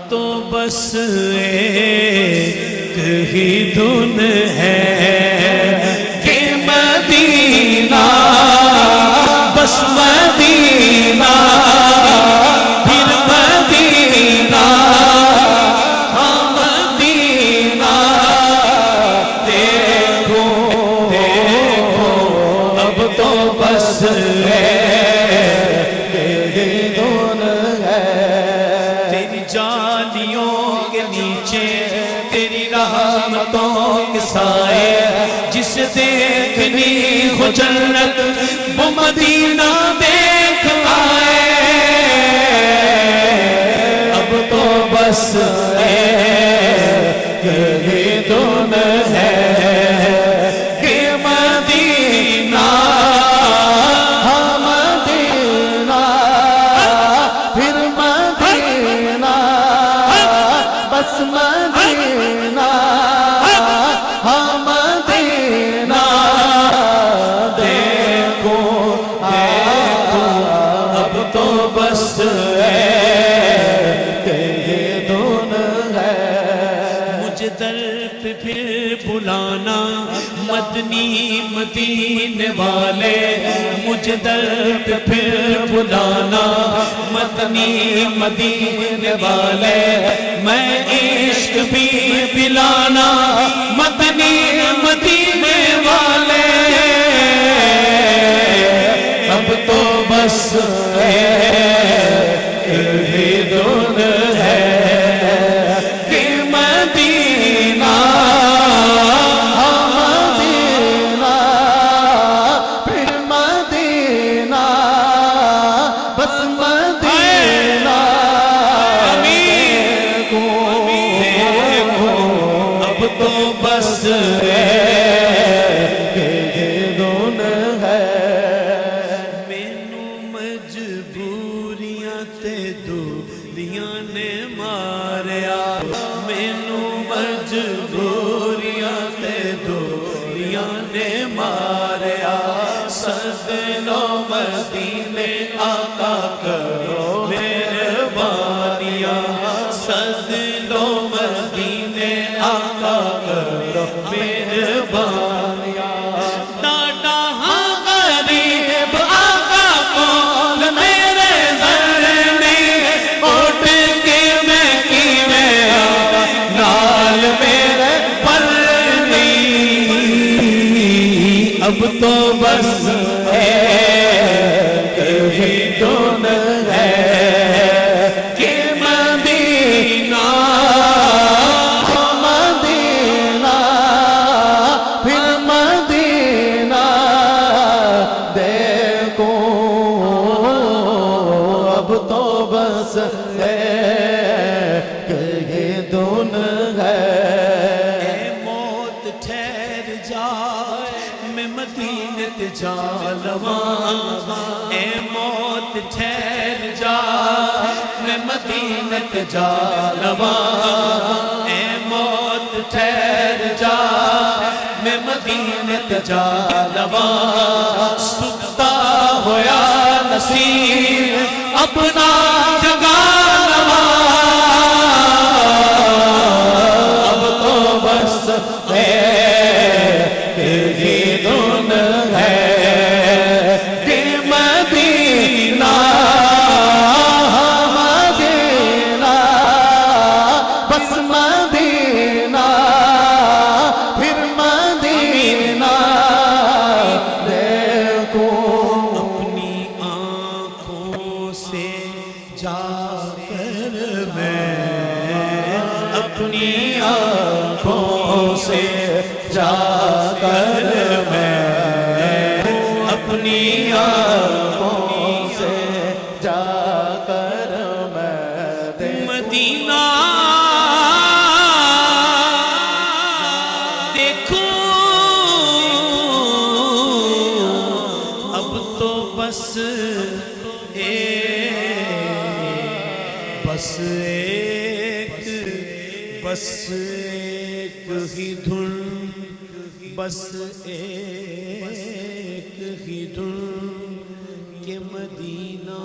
تو بس ایک ہی دھن ہے کہ مدینہ، بس مدینہ، پھر مدینہ، ہاں مدینہ، دیکھو دیکھو اب تو بس رحمتوں کے سائے، جس دیکھنی ہو جنت وہ مدینہ دیکھ آئے۔ اب تو بس ایک ہی دھن ہے کہ مدینہ، ہاں مدینہ، پھر مدینہ، بس مدینہ، ہاں مدینہ، دیکھو دیکھو اب تو بس ایک ہی دھن ہے۔ مجھے در پہ پھر بلانا مدنی مدینے والے، مجھے در پہ پھر بلانا مدنی مدینے والے، میں عشق بھی پلانا مدنی مدینے والے۔ اب تو بس ایک ہی دھن ہے کہ مدینہ، ہاں مدینہ، پھر مدینہ، بس مدینہ، دیکھو دیکھو اب تو بس ایک ہی دھن ہے۔ مینو مجبوریاں تے دوریاں نے ماریا، مینو مجبوریاں تے دوریاں نے ماریا، سد لو مدینے آقا کرو مہربانیاں، سد لو مدینے آقا کرو مہربانیاں۔ ڈاڈا ہاں غریب آقا کول میرے زر نہیں، اٹھ کے میں کیویں آقا نال میرے پر نہیں۔ اب تو بس ایک ہی دھن ہے کہ مدینہ، ہاں مدینہ، پھر مدینہ، دیکھو اب تو بس ایک ہی دھن ہے۔ اے موت ٹھہر جا میں مدینہ جا لواں، اے موت ٹھہر جا میں مدینہ جا لواں، اے موت ٹھہر جا میں مدینہ جا لواں، ستا ہویا نصیب اپنا جگا لواں۔ اب تو بس ایک ہی دھن ہے کہ مدینہ، ہاں مدینہ، بس مدینہ، پھر مدینہ، دیکھو اپنی آنکھوں سے جا کر میں، اپنی آنکھوں سے جا کر میں، اپنی آنکھوں سے جا کر میں، مدینہ دیکھو اب تو بس ایک ہی دھن، بس ایک ہی دھن کہ مدینہ